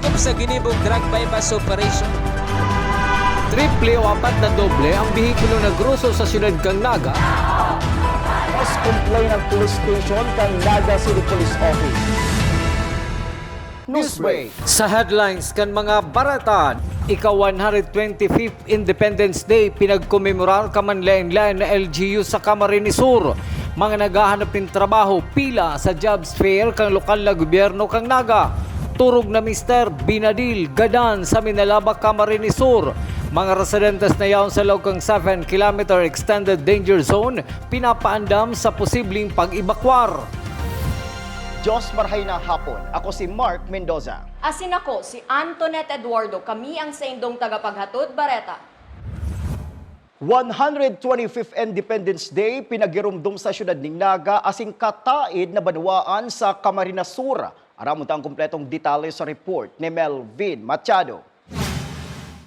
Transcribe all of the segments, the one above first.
Sakop sa ginibong drug bypass operation. Triple o apat na doble ang bihikulo na gruso sa siyudad kang Naga. Mas complain ng police station kang Naga City Police Office. Newsbreak. Sa headlines kan mga baratan, ika-125th Independence Day pinagkomemorar kamanlain-lain na LGU sa Camarines Sur. Mga naghahanap ng trabaho pila sa jobs fair kang lokal na gobyerno kang Naga. Turog na Mr. Binadil Gadan sa Minalaba, Camarines Sur. Mga residentes na yaon sa loob kang 7-kilometer extended danger zone pinapaandam sa posibleng pag-ibakwar. Diyos marhay na hapon. Ako si Mark Mendoza. Asin ako, si Antoinette Eduardo. Kami ang sa indong tagapaghatod, Bareta. 125th Independence Day pinagirumdum sa siyudad ng Naga asing kataid na banwaan sa Camarines Sur. Aramon ang kumpletong detalye sa report ni Melvin Machado.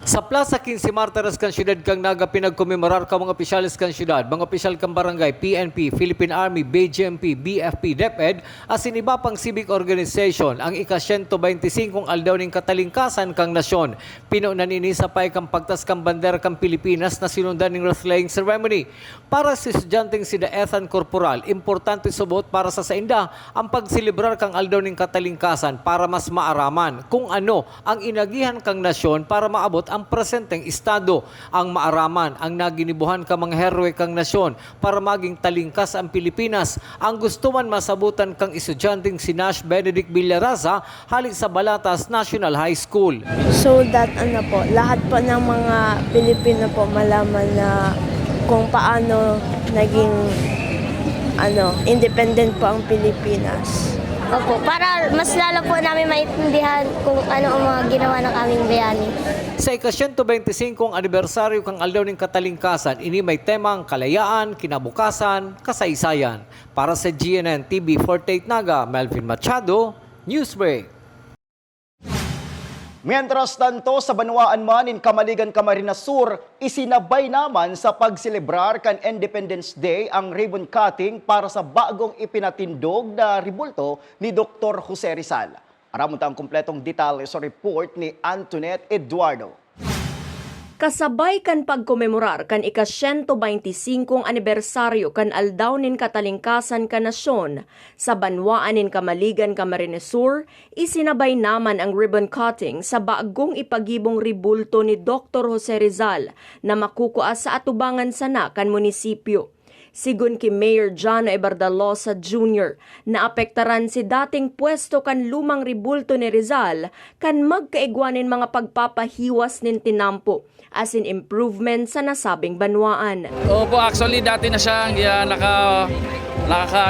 Sa Plaza 15 Martires kan siyudad kang Naga pinagkomemorar ka mga opisyalis kan siyudad, mga opisyal kang barangay, PNP, Philippine Army, BGMP, BFP, DepEd, asin iba pang civic organization ang ika-125 aldaw ning katalingkasan kang nasyon. Pinunan ini sa pay kang pagtas kang bandera kang Pilipinas na sinundan ning wreath-laying ceremony. Para sa estudyanteng sida Ethan Corporal, importante subot para sa sainda ang pagsilibrar kang aldaw ning katalingkasan para mas maaraman kung ano ang inagihan kang nasyon para maabot ang presenteng estado, ang maaraman ang naginibuhan ka mga heroe kang nasyon para maging talingkas ang Pilipinas. Ang gusto man masabutan kang estudyanteng si Nash Benedict Villaraza halik sa Balatas National High School. So that lahat po ng mga Pilipino po malaman na kung paano naging independent po ang Pilipinas. Opo, para mas lalo po namin maintindihan kung ano ang mga ginawa ng aming bayani. Sa ika-125 anibersaryo kang aldaw ng katalingkasan, ini may temang kalayaan, kinabukasan, kasaysayan. Para sa GNN TV 48 Naga, Melvin Machado, Newsbreak. Mientras tanto, sa Banwaan man in Camaligan, Camarines Sur, isinabay naman sa pagselebrar kan Independence Day ang ribbon cutting para sa bagong ipinatindog na ribulto ni Dr. Jose Rizal. Aramon ang kumpletong detalye sa report ni Antoinette Eduardo. Kasabay kan pagkomemorar kan ika-125 anibersaryo kan aldaw nin katalingkasan kan nasyon sa Banwaan nin Camaligan, Camarines Sur, isinabay naman ang ribbon cutting sa bagong ipagibong ribulto ni Dr. Jose Rizal na makukuha sa atubangan sana kan munisipyo. Sigun ki Mayor John Ebardalosa Jr. na apektaran si dating pwesto kan lumang ribulto ni Rizal kan magkaigwanin mga pagpapahiwas nin tinampo as in improvement sa nasabing banwaan. Opo, actually dati na siyang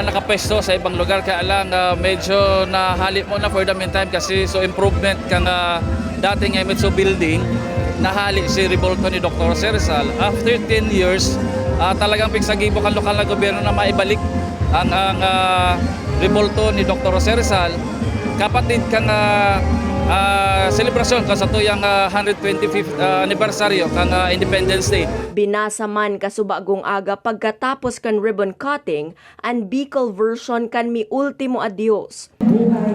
nakapwesto sa ibang lugar kaya lang medyo nahalip mo na for the meantime kasi so improvement kang dating MHO building nahali si ribulto ni Dr. Jose Rizal. After 10 years, talagang pigsagibo kan lokal na gobyerno na maibalik ang ribulto ni Dr. Jose Rizal. Kapatid kang selebrasyon sa tuyang 125th anibersaryo kang Independence Day. Binasa man kasubagong aga pagkatapos kan ribbon cutting ang Bicol version kan Mi Ultimo Adios. Buhay,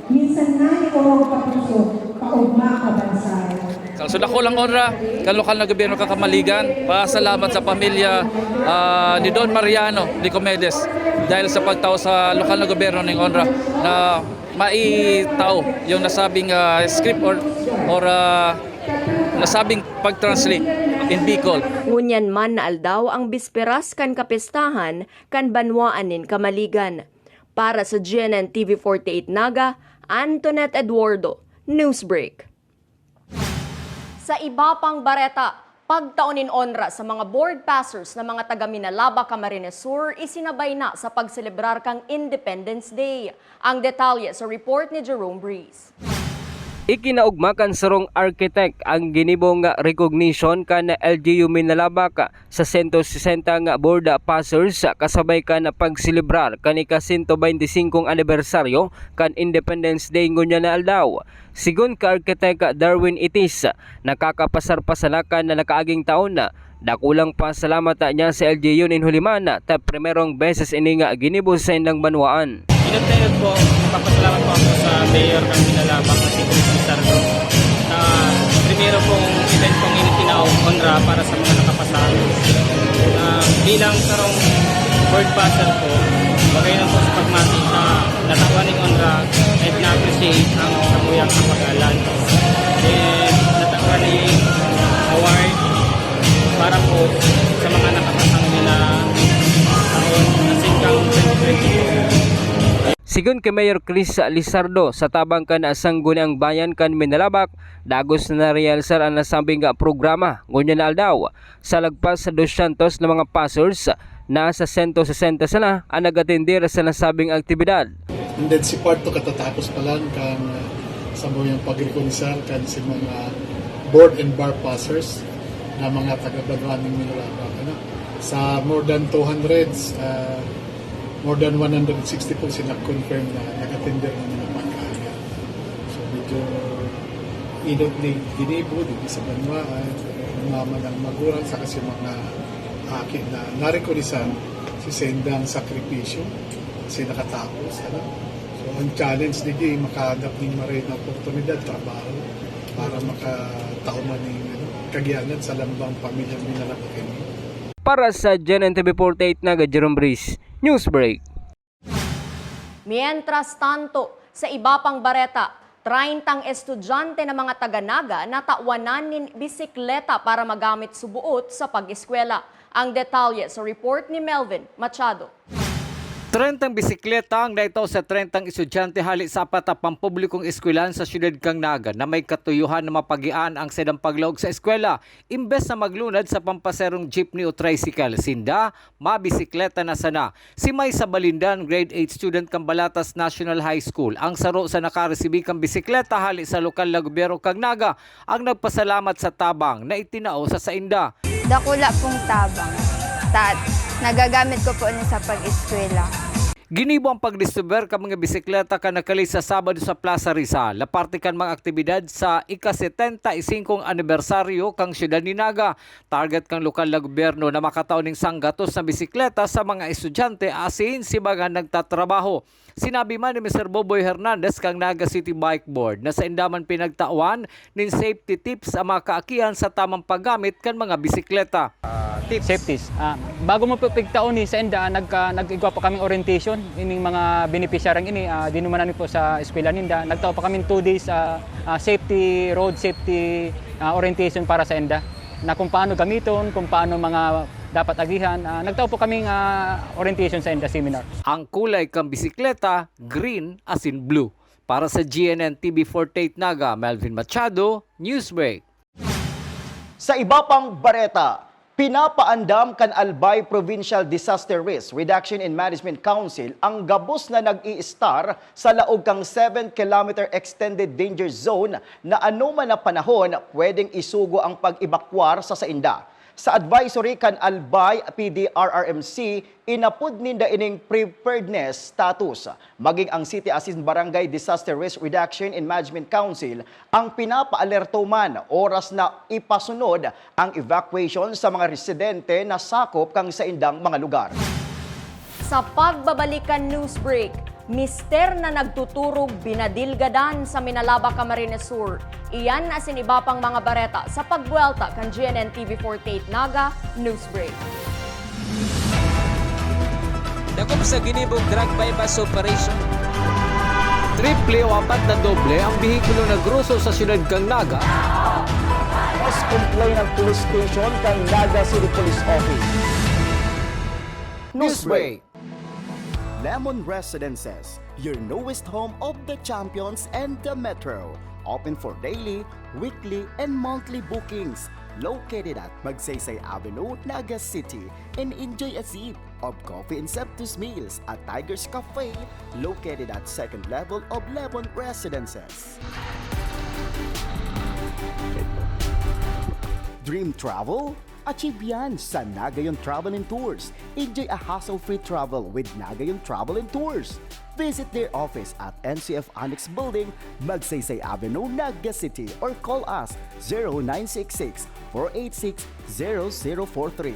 minsan na ikaw kapuso, kaugma ka bansay. So dako lang onra kan lokal na gobyerno kang Camaligan. Pasalamat sa pamilya ni Don Mariano Nicomedes dahil sa pagtao sa lokal na gobyerno ng onra na maitao yung nasabing script or nasabing pag-translate in Bicol. Ngunyan man na aldaw ang bisperas kan kapestahan kan Banwaan nin Camaligan. Para sa GNN TV 48 Naga, Antoinette Eduardo, Newsbreak. Sa iba pang bareta, pagtaunin onra sa mga board passers na mga taga Minalaba, Camarines Sur, isinabay na sa pagselebrar kang Independence Day. Ang detalye sa report ni Jerome Breeze. Ikinaugmakan sarong architect ang ginibong recognition kan LGU Minalaba sa 160 nga board passers kasabay kan pagsilibrar kan ika-125 anibersaryo kan Independence Day ngunya na aldaw. Sigun ka architect Darwin Itis, nakakapasar-pasalakan na nakaaging taon na dakulang pasalamat niya sa LGU nin Huliman ta primerong beses ini nga ginibo sa indang banwaan. Inatayod po, papasalamat po ako sa mayor ng Minalaba kasi Sardo eventong itinao-honra para sa mga nakapasal. Bilang sarong word passer po, bagay lang po sa pagmati na natawa ng honra at na-appreciate ang samuyang kapagalan. And natawa ng award para po sa mga nakapasang nila taon na singkang 2022. Sigon kay Mayor Chris Lizardo sa tabang kan Sangguniang Bayan kan Minalabak, dagos na realsar ang nasambing programa ngunya na aldaw sa lagpas sa 200 na mga passers na sa 160 sana ang nagatindir sa nasabing aktibidad. And then si part to katatapos pa lang kan sambayang pagrekonisar kan si mga board and bar passers na mga taga-Banwa ng Minalabak. Sa more than 200s, more than 160 po sila confirm na nag-attender ng mga pagkain. So medyo inot ni Ginibo, dito sa Banwa, mama ng magulang sa kasi mga akin na narikonisan si Sendang sakripisyo kasi nakatapos. So ang challenge ni Gay, makahanap ng maray na oportunidad, trabaho para makatauman ng kagiyanan sa lambang pamilyang Minalabak. Para sa GNN TV48 na Jerome Breeze, Newsbreak. Mientras tanto, sa iba pang bareta, 30 estudyante na mga taga-Naga natawanan ng bisikleta para magamit subuot sa pag-eskwela. Ang detalye sa report ni Melvin Machado. 30 bisikleta ang naitaw sa 30 estudyante hali sa apat na pampublikong eskwelahan sa siyudad kang Naga na may katuyuhan na mapagian ang sedang paglaog sa eskwela. Imbes na maglunad sa pampaserong jeepney o tricycle, sinda, mabisikleta na sana. Si May Sabalindan, grade 8 student kang Balatas National High School, ang saro sa nakaresibi kang bisikleta hali sa lokal na gobyerno kang Naga, ang nagpasalamat sa tabang na itinao sa sainda. Dakula pong tabang. Nagagamit ko po sa pag-eskwela. Ginibo ang pagdistribuer ka mga bisikleta ka nakali sa Sabado sa Plaza Rizal. Laparte kan mga aktibidad sa ika-75 anibersaryo kang siyudad ni Naga. Target kang lokal na gobyerno na makataon ng sanggatos na bisikleta sa mga estudyante asin si mga nagtatrabaho. Sinabi man ni Mr. Boboy Hernandez kang Naga City Bike Board na sa indaman pinagtawan ng safety tips ang mga kaakihan sa tamang paggamit kan mga bisikleta. Safeties. Bago mo pagtaon ni sa enda, nag-igwa pa kaming orientation ining mga beneficiaryang ini dinumanan po sa eskwela ninda. Nagtao pa kaming 2 days safety road safety orientation para sa enda na kung paano gamiton, kung paano mga dapat agihan. Nagtao po kaming orientation sa enda seminar. Ang kulay kang bisikleta, green asin blue. Para sa GNN TV48 Naga, Melvin Machado, Newsbreak. Sa iba pang bareta, pinapaandam kan Albay Provincial Disaster Risk Reduction and Management Council ang gabos na nag-i-star sa laog kang 7-kilometer extended danger zone na anuman na panahon pwedeng isugo ang pag-ebakwar sa sainda. Sa advisory kan Albay PDRRMC, inapod ninda ining preparedness status. Maging ang City Asin Barangay Disaster Risk Reduction and Management Council ang pinapaalerto man oras na ipasunod ang evacuation sa mga residente na sakop kang sa indang mga lugar. Sa pagbabalikan Newsbreak, mister na nagtuturog binadilgadan sa Minalaba, Camarines Sur. Iyan asin iba pang mga bareta sa pagbuelta kan GNN TV48 Naga Newsbreak. Dakop sa ginibong drug bypass operation. Triple o apat na doble ang bihikulo na gruso sa siyudad kang Naga. Mas complain ng police station kang Naga City Police Office. Newsbreak. Lemon Residences, your newest home of the champions and the metro. Open for daily, weekly, and monthly bookings. Located at Magsaysay Avenue, Naga City. And enjoy a sip of coffee and Septus meals at Tiger's Cafe, located at second level of Lemon Residences. Dream travel? Achieve yan sa Nagayon Travel and Tours. Enjoy a hassle-free travel with Nagayon Travel and Tours. Visit their office at NCF Annex Building, Magsaysay Avenue, Naga City, or call us 0966-486-0043.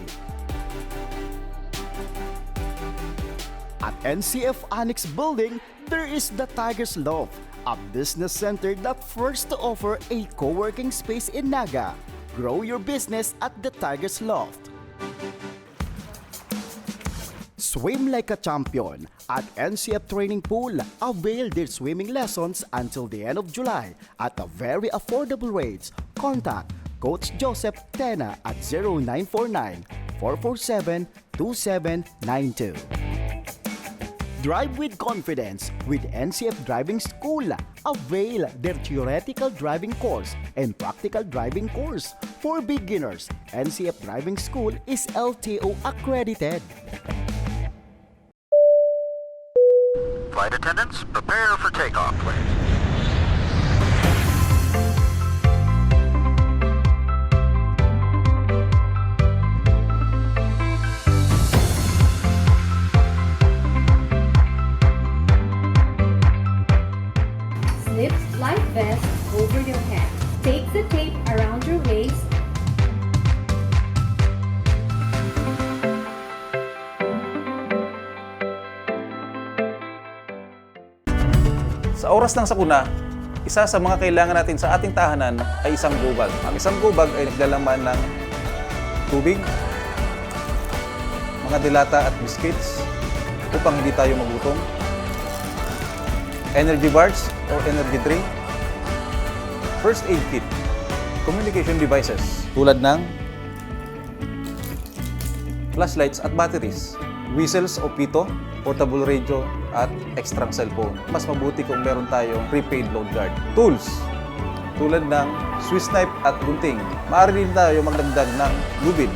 At NCF Annex Building, there is the Tiger's Loft, a business center that first to offer a co-working space in Naga. Grow your business at the Tiger's Loft. Swim like a champion at NCF Training Pool. Avail their swimming lessons until the end of July at a very affordable rates. Contact Coach Joseph Tena at 0949-447-2792. Drive with confidence with NCF Driving School. Avail their theoretical driving course and practical driving course. For beginners, NCF Driving School is LTO accredited. Flight attendants, prepare for takeoff, please. Slip life vest over your head. Take the tape around your waist. Sa oras ng sakuna, isa sa mga kailangan natin sa ating tahanan ay isang gubag. Ang isang gubag ay naglalaman ng tubig, mga dilata at biscuits upang hindi tayo magutom, energy bars or energy drink, first aid kit, communication devices tulad ng flashlights at batteries, whistles o pito, portable radio, at extra cellphone. Mas mabuti kung meron tayong prepaid load guard. Tools, tulad ng Swiss knife at gunting. Maaari din tayo magdagdag ng lubid.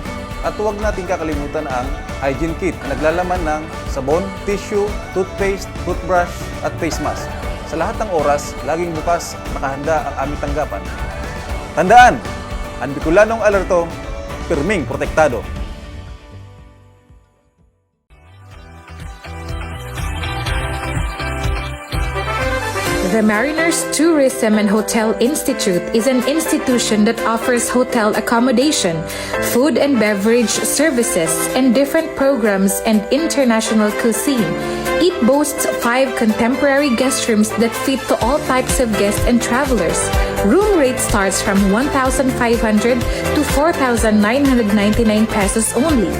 At huwag natin kakalimutan ang hygiene kit na naglalaman ng sabon, tissue, toothpaste, toothbrush, at face mask. Sa lahat ng oras, laging bukas, nakahanda ang aming tanggapan. Tandaan, ang Bicolanong alerto, pirming protektado. The Mariners Tourism and Hotel Institute is an institution that offers hotel accommodation, food and beverage services, and different programs and international cuisine. It boasts 5 contemporary guest rooms that fit to all types of guests and travelers. Room rate starts from 1,500 to 4,999 pesos only.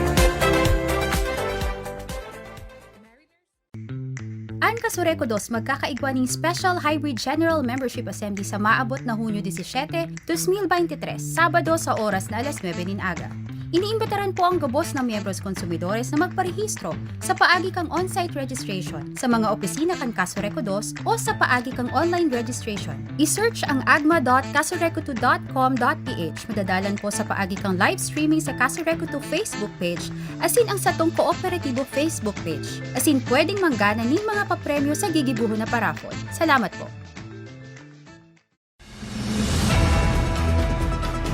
Ang Kasureco 2 magkakaigwa ng Special Hybrid General Membership Assembly sa maabot na Hunyo 17, 2023, Sabado sa oras na alas 9 ng aga. Iniimbitaran po ang gabos ng miyembros konsumidores na magparehistro sa paagi kang on-site registration sa mga opisina kan Kasureco 2 o sa paagi kang online registration. I-search ang agma.kasureco2.com.ph. Madadalan po sa paagi kang live streaming sa Kasureco 2 Facebook page asin ang satong kooperatibo Facebook page. Asin pwedeng manggana ng mga papremyo sa gigibuho na parafol. Salamat po.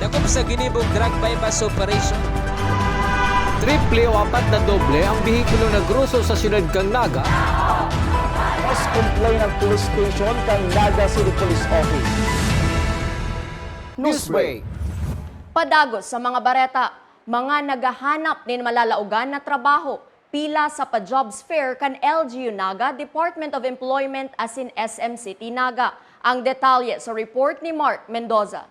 Dakop sa ginibong drug bypass operation. Triple o 4 na doble ang bihikulo na gruso sa siyudad kang Naga. Mas complain ng police station kang Naga City Police Office. Newsbreak. Padagos sa mga bareta, mga nagahanap nin malalaugan na trabaho, pila sa pa-jobs fair kan LGU Naga, Department of Employment asin SMCT Naga. Ang detalye sa report ni Mark Mendoza.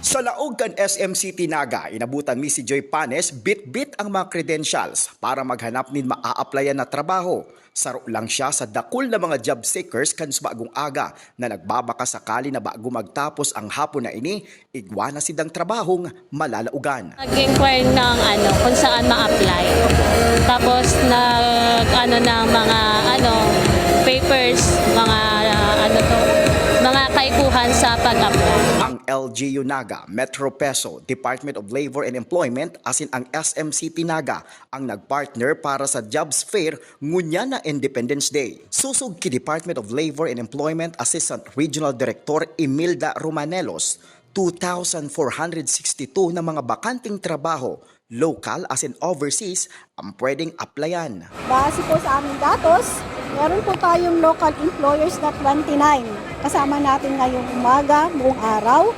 Sa laog kan SMCT Naga, inabutan mi si Joy Panes, bit-bit ang mga credentials para maghanap nin maa-applyan na trabaho. Saro lang siya sa dakul na mga job seekers kan sa bagong aga na nagbabaka sakali na bago magtapos ang hapon na ini, igwa na sidang trabahong malalaugan. Nag-inquire ng kung saan ma-apply. Tapos ng mga papers, mga kaikuhan sa pag-apply. Ang LGU Naga, Metro Peso, Department of Labor and Employment asin ang SMCT Naga ang nagpartner para sa jobs fair ngunya na Independence Day. Susog ki Department of Labor and Employment Assistant Regional Director Imelda Romanelos, 2,462 na mga bakanting trabaho, local as in overseas, ang pwedeng applyan. Base po sa aming datos, meron po tayong local employers na 29. Kasama natin ngayong umaga, buong araw.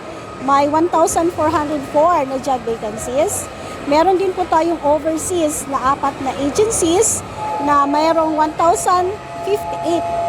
May 1,404 na job vacancies. Meron din po tayong overseas na 4 na agencies na mayroong 1,058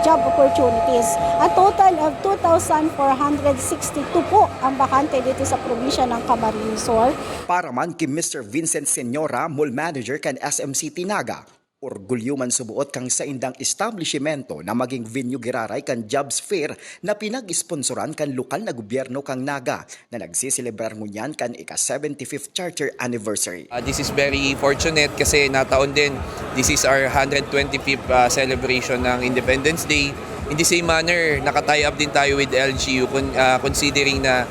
job opportunities. A total of 2,462 po ang bakante dito sa probinsya ng Camarines Sur. Para man kay Mr. Vincent Senyora, Mall Manager kan SMC Tinaga, orgulyo man subuot kang sa indang establishmento na maging venue giraray kan jobs fair na pinag-sponsoran kan lokal na gobyerno kang Naga na nagsiselebrar ngunyan kan ika-75th charter anniversary. This is very fortunate kasi nataon din, this is our 125th celebration ng Independence Day. In the same manner, nakatie up din tayo with LGU considering na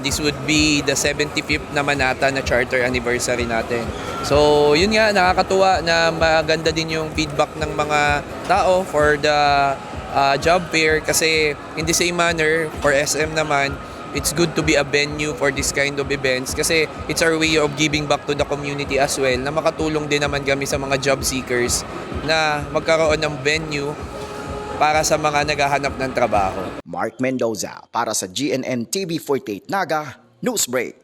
this would be the 75th naman ata na charter anniversary natin. So yun nga, nakakatuwa na maganda din yung feedback ng mga tao for the job fair kasi in the same manner for SM naman, it's good to be a venue for this kind of events kasi it's our way of giving back to the community as well na makatulong din naman kami sa mga job seekers na magkaroon ng venue para sa mga naghahanap ng trabaho. Mark Mendoza para sa GNN TV 48 Naga Newsbreak.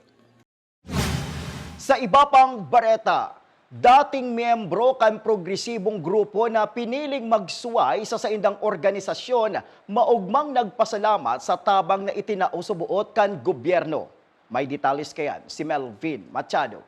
Sa iba pang bareta, dating miyembro kan progresibong grupo na piniling magsuway sa saindang organisasyon, maugmang nagpasalamat sa tabang na itinausubuot kan gobyerno. May detalles kayan si Melvin Machado.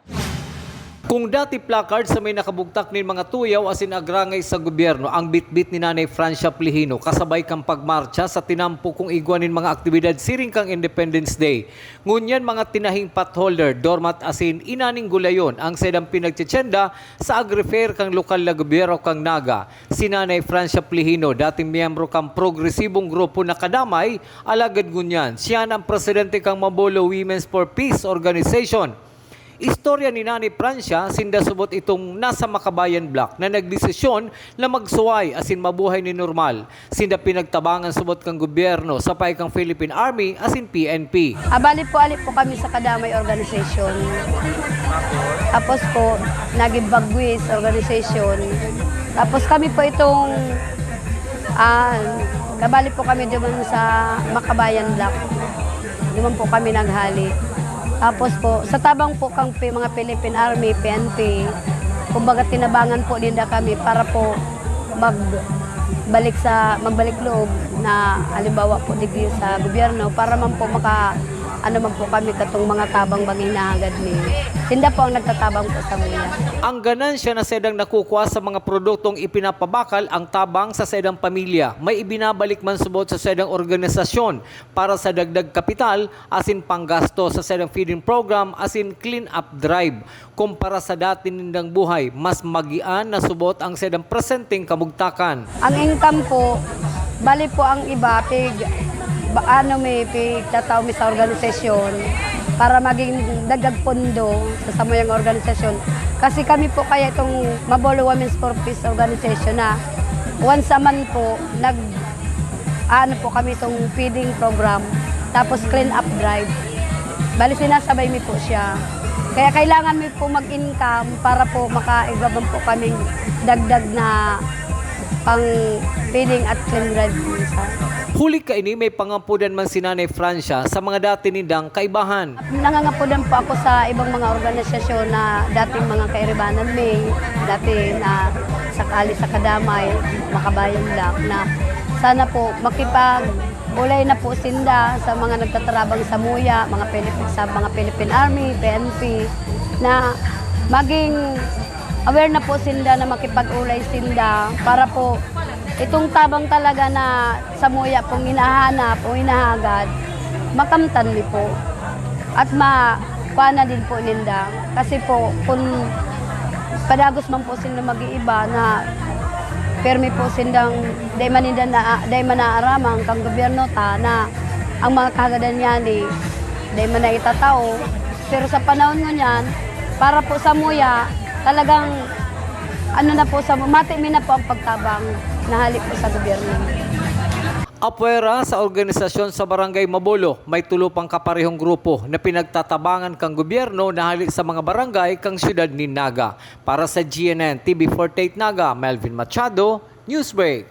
Kung dati placard sa may nakabugtak ni mga tuyaw asin agrangay sa gobyerno ang bitbit ni Nanay Francia Plihino kasabay kang pagmarcha sa tinampo kung igwanin mga aktibidad siring kang Independence Day. Ngunyan mga tinahing potholder, doormat asin inaning gulayon ang sedang pinagtitsenda sa agri-fair kang lokal na gobyerno kang Naga. Si Nanay Francia Plihino, dating miyembro kang progresibong grupo na kadamay, alagad ngunyan. Siya ang presidente kang Mabolo Women's for Peace Organization. Istorya ni Nanay Francia, sinda subot itong nasa Makabayan Block na nagdesisyon na magsuway asin mabuhay ni normal. Sinda pinagtabangan subot kang gobyerno sa kang Philippine Army asin PNP. Abali po alit po kami sa Kadamay Organization. Tapos po, naging Bagwis Organization. Tapos kami po itong, nabali po kami doon sa Makabayan Block. Doon po kami naghali. Tapos po, sa tabang po kang mga Philippine Army, PNP, kumbaga tinabangan po din na kami para po magbalik loob na halimbawa po digri sa gobyerno para man po man po kami katong mga tabang bang hinahagad ni. Sinda po ang nagtatabang po sa mga. Ang ganansya na sedang nakukuha sa mga produktong ipinapabakal ang tabang sa sedang pamilya. May ibinabalik man subot sa sedang organisasyon para sa dagdag kapital asin panggasto sa sedang feeding program asin clean up drive. Kumpara sa dati nindang buhay, mas magian na subot ang sedang presenting kamugtakan. Ang income po, bali po ang iba, may tataw mi sa organisasyon para maging dagdag pondo sa samayang organisasyon. Kasi kami po kaya itong Mabolo Women's for Peace Organization na once a month po, po kami itong feeding program, tapos clean up drive. Bali sinasabay mi po siya. Kaya kailangan mi po mag-income para po makaigabang po kaming dagdag na pang feeding at clean drive po sa. Huli kaini may pangampudan man si Nanay Francia sa mga dati nindang kaibahan. Nangangampudan po ako sa ibang mga organisasyon na dating mga kairibanan may, dati na sakali sa Kadamay, Makabayan Block na sana po makipag-ulay na po sinda sa mga nagtatrabang sa MUYA, sa mga Philippine Army, PNP, na maging aware na po sinda na makipag-ulay sinda para po itong tabang talaga na sa MUYA pong hinahanap o hinahagad, makamtan ni po. At makuha din po ninda. Kasi po, kung padagos man po sila mag-iiba na permi po sindang day man naaramang kang gobyerno ta na ang mga kagadan niya ni day man na itatao. Pero sa panahon mo niyan, para po sa MUYA, talagang na po sa matimi na po ang pagtabang nahalik po sa gobyerno. Apwera sa organisasyon sa Barangay Mabolo, may tulupang kaparehong grupo na pinagtatabangan kang gobyerno nahalik sa mga barangay kang siyudad ni Naga. Para sa GNN TV 48 Naga, Melvin Machado, Newsbreak.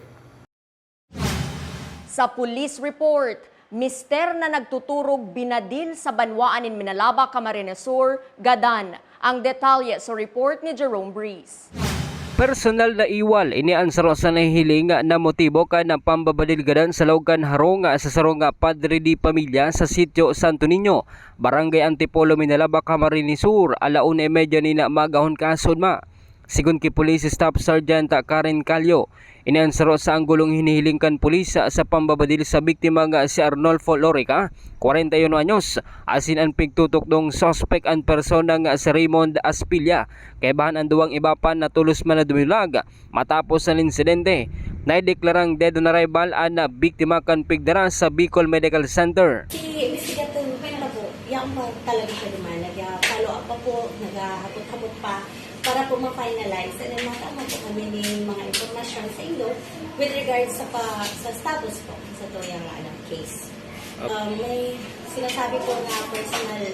Sa police report, mister na nagtuturog binadil sa banwaan in Minalaba, Camarines Sur, gadan. Ang detalye sa report ni Jerome Breeze. Personal na iwal iniansaro sa nahihiling na motibo kan ng pambabadilgadan sa Laugan Harong sa sarong Padre di Pamilya sa sitio Santo Niño, Barangay Antipolo, Minalaba, Camarines Sur, 1:30 ni na magahon kason ma. Sigun kay Police Staff Sergeant Karen Calio, inansaro sa anggulong hinihiling kan pulis sa pambabadil sa biktima nga si Arnolfo Lorica, 41 anyos, asin ang pigtutok dong suspect ang persona nga si Raymond Aspilla, kay bahan ang duwang iba pa na tulos man na dumilag matapos ang insidente. Naideklarang dead on arrival ang biktima kan pigdara sa Bicol Medical Center. Si investigator na po, yan po talaga siya naman, nag-follow up pa po, nag-hapot-hapot pa, para po ma-finalize and then matama po kami ng mga impormasyon sa inyo with regards sa status po sa tuyang case. May sinasabi po na personal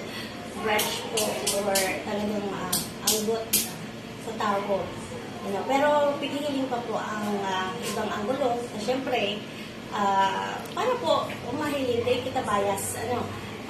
grudge po or talagang anggot sa tao po. Pero pigilin pa po ang ibang anggulo na syempre para po umahiling tayo kita bias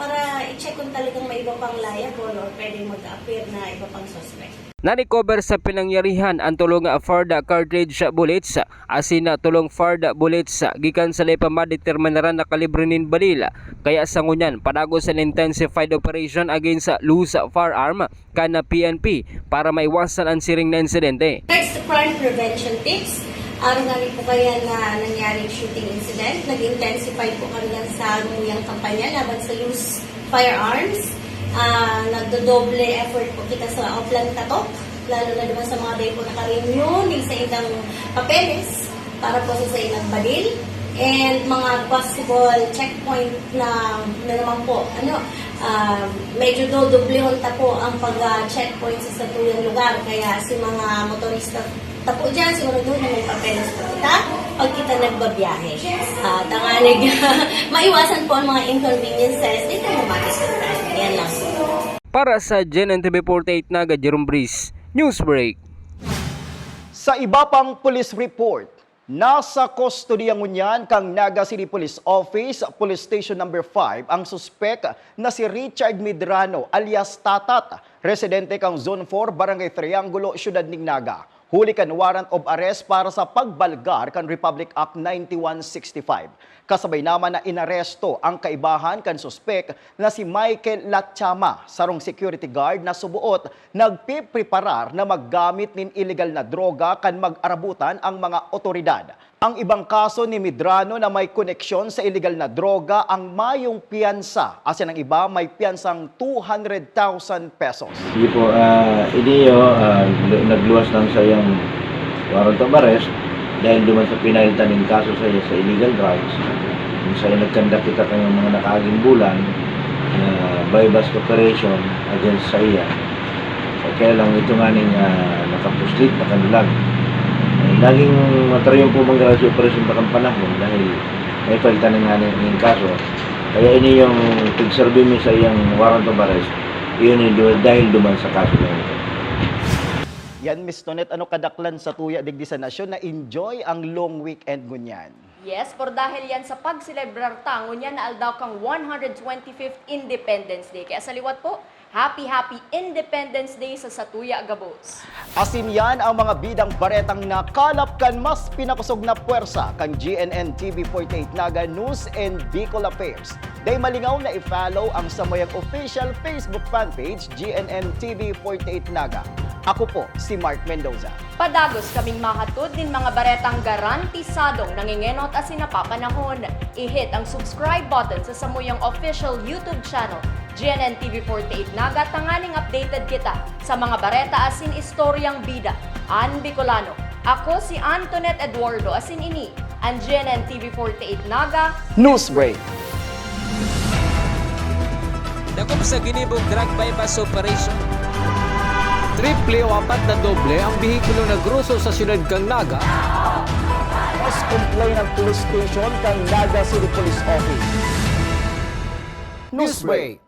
para i-check kung talagang may iba pang liable or pwedeng mag-appear na iba pang suspect. Na-recover sa pinangyarihan ang tulong Farda cartridge bullets asin na tulong Farda bullets gikan sa lepa madeterminaran na kalibre nin balil, kaya sa ngunyan padagos sa intensified operation against loose firearm kana PNP para maiwasan ang siring na insidente. Next, crime prevention tips. Araw nga rin po kaya na nangyaring shooting incident, nag-intensify po kami yan sa nguyang kampanya laban sa loose firearms. Nagdodoble effort po kita sa offline katok, lalo na naman sa mga depo na ka-renew sa ilang papeles para po sa ilang badil and mga possible checkpoint na naman po medyo dodoblehon ta po ang pag-checkpoint sa tuyang lugar, kaya si mga motorista tapo dyan, siguro doon na may papeles po kita pag kita nagbabiyahe. Tanganig, maiwasan po ang mga inconveniences, dito mo matiskutan. Yan lang. Para sa GNN TV48 Naga, Jerome Breeze, Newsbreak. Sa iba pang police report, nasa kustodiya ngunyan kang Naga City Police Office, Police Station Number 5, ang suspek na si Richard Medrano alias Tatat, residente kang Zone 4, Barangay Triangulo, Siyudad ning Naga. Huli kan warrant of arrest para sa pagbalgar kan Republic Act 9165. Kasabay naman na inaresto ang kaibahan kan suspek na si Michael Latchama, sarong security guard na subuot nagpipreparar na maggamit nin illegal na droga kan mag-arabutan ang mga otoridad. Ang ibang kaso ni Medrano na may koneksyon sa illegal na droga ang mayong piyansa. Asin ang iba may piyansang 200,000 pesos. Hindi po, nagluwas ng sayang warrant of arrest dahil duman sa pinalitan ng kaso sa illegal drugs. Kung sa'yo nagkanda kita kayong mga nakaaging bulan, bypass operation against sa iya. Kaya lang ito nga ning nakapuslit na kanilang. Laging matarayong po manggawa sa operasyon pa kang panahon dahil may palitan nga ng kaso. Kaya ini yung pag-serve mo sa iyang warrant of arrest, yun dahil duman sa kaso na ito. Yan, Miss Tonet, ano kadaklan sa tuya digdi sa nasyon na enjoy ang long weekend ngunyan? Yes, por dahil yan sa pagselebrar ta, ngunyan na aldaw kang 125th Independence Day. Kaya sa liwat po, Happy Independence Day sa Satuya, Gabos. Asin yan ang mga bidang baretang nakalap kan mas pinakusog na puwersa kang GNN TV48 Naga News and Bicol Affairs. Day malingaw na i-follow ang samayang official Facebook fanpage GNN TV48 Naga. Ako po si Mark Mendoza. Padagos kaming mahatod din mga baretang garantisadong nangingenot as sinapapanahon. I-hit ang subscribe button sa samuyang official YouTube channel GNN TV48 Naga, tanganing updated kita sa mga bareta asin istoryang bida. An Bicolano. Ako si Antoinette Eduardo asin ini ang GNN TV48 Naga Newsbreak. Dakop sa ginibong drug bypass operation. Triple o apat na doble ang bihikulo na gruso sa siyudad kang Naga. Mas complain ng police station kang Naga City Police Office. Newsbreak.